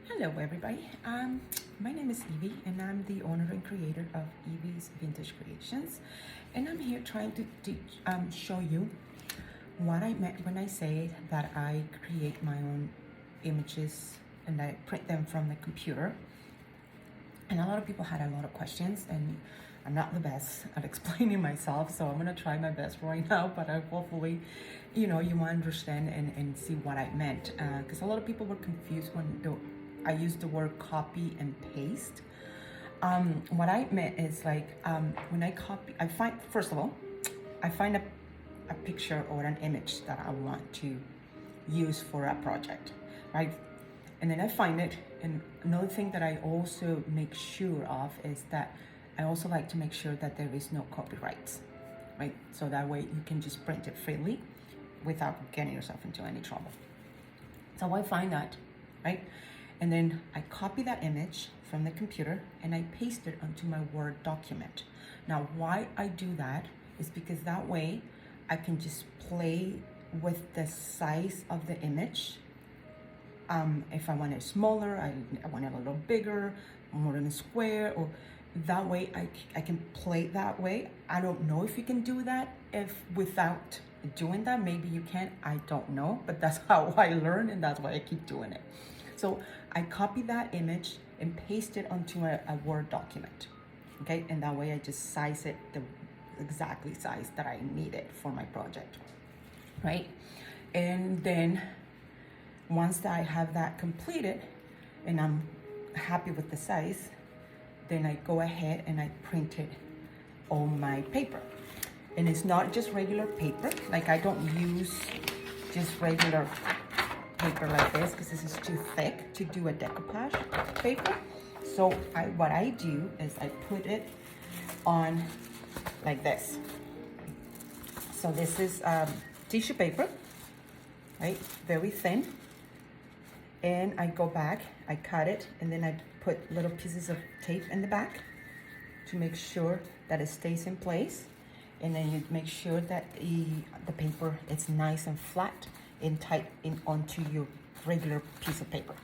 Hello, everybody. My name is Evie, and I'm the owner and creator of Evie's Vintage Creations. And I'm here trying to show you what I meant when I say that I create my own images and I print them from the computer. And a lot of people had a lot of questions, and I'm not the best at explaining myself, so I'm gonna try my best right now, but I hopefully, you will understand and see what I meant. Because a lot of people were confused when I used the word copy and paste. What I meant is like, when I copy, first of all, I find a picture or an image that I want to use for a project, right? And then I find it. And another thing that I also make sure of is that I also like to make sure that there is no copyrights, right? So that way you can just print it freely without getting yourself into any trouble. So I find that, right? And then I copy that image from the computer and I paste it onto my Word document. Now, why I do that is because that way I can just play with the size of the image. If I want it smaller, I want it a little bigger, more in a square, or that way I can play that way. I don't know if you can do that without doing that. Maybe you can, I don't know, but that's how I learn and that's why I keep doing it. So I copy that image and paste it onto a Word document, okay? And that way I just size it the exactly size that I need it for my project, right? And then once I have that completed and I'm happy with the size, then I go ahead and I print it on my paper. And it's not just regular paper. Like, I don't use just regular paper like this because this is too thick to do a decoupage paper. So what I do is I put it on like this. So this is tissue paper, right? Very thin. And I go back, I cut it, and then I put little pieces of tape in the back to make sure that it stays in place. And then you make sure that the paper is nice and flat and tight onto your regular piece of paper.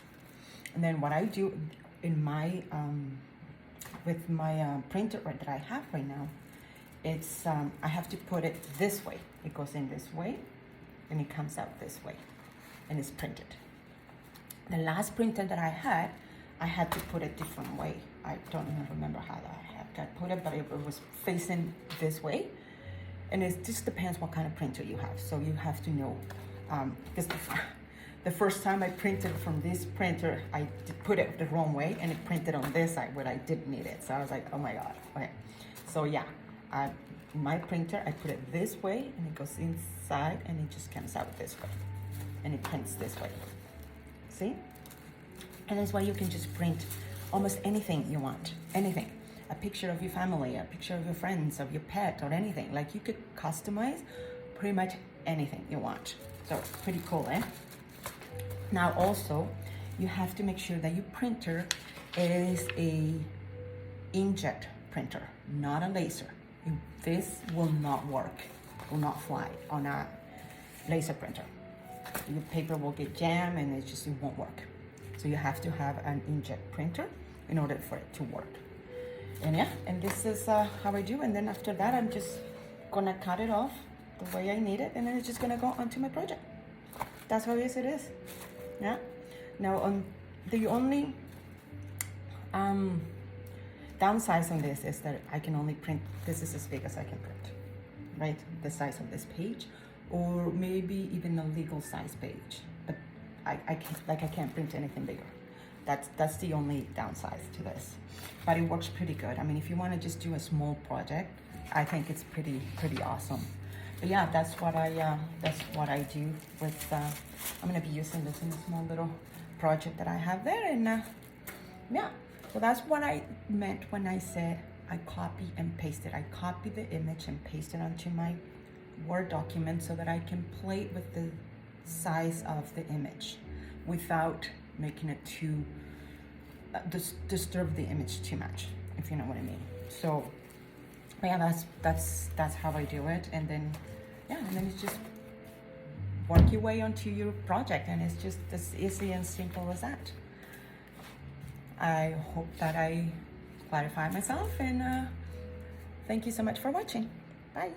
And then what I do in my with my printer that I have right now, it's I have to put it this way. It goes in this way, and it comes out this way, and it's printed. The last printer that I had to put it different way. I don't even remember how I put it, but it was facing this way. And it just depends what kind of printer you have. So you have to know, because the first time I printed from this printer, I put it the wrong way and it printed on this side where I didn't need it. So I was like, oh my God, okay. So yeah, my printer, I put it this way and it goes inside and it just comes out this way. And it prints this way. See? And that's why you can just print almost anything you want, anything. A picture of your family, a picture of your friends, of your pet, or anything. Like, you could customize pretty much anything you want. So pretty cool, eh? Now also, you have to make sure that your printer is a inkjet printer, not a laser. This will not work, will not fly on a laser printer. Your paper will get jammed and it won't work. So you have to have an inkjet printer in order for it to work. And yeah, and this is how I do. And then after that, I'm just gonna cut it off the way I need it, and then it's just gonna go onto my project. That's how easy it is. Yeah. Now, the only downside on this is that I can only print. This is as big as I can print, right? The size of this page, or maybe even a legal size page. But I can't print anything bigger. That's the only downside to this, but it works pretty good. I mean, if you want to just do a small project, I think it's pretty awesome. But yeah, that's what I do with. I'm gonna be using this in a small little project that I have there, and yeah. So that's what I meant when I said I copy and paste it. I copy the image and paste it onto my Word document so that I can play with the size of the image without making it too disturb the image too much, if you know what I mean. So yeah, that's how I do it. And then yeah, and then it's just work your way onto your project, and it's just as easy and simple as that. I hope that I clarified myself, and thank you so much for watching. Bye.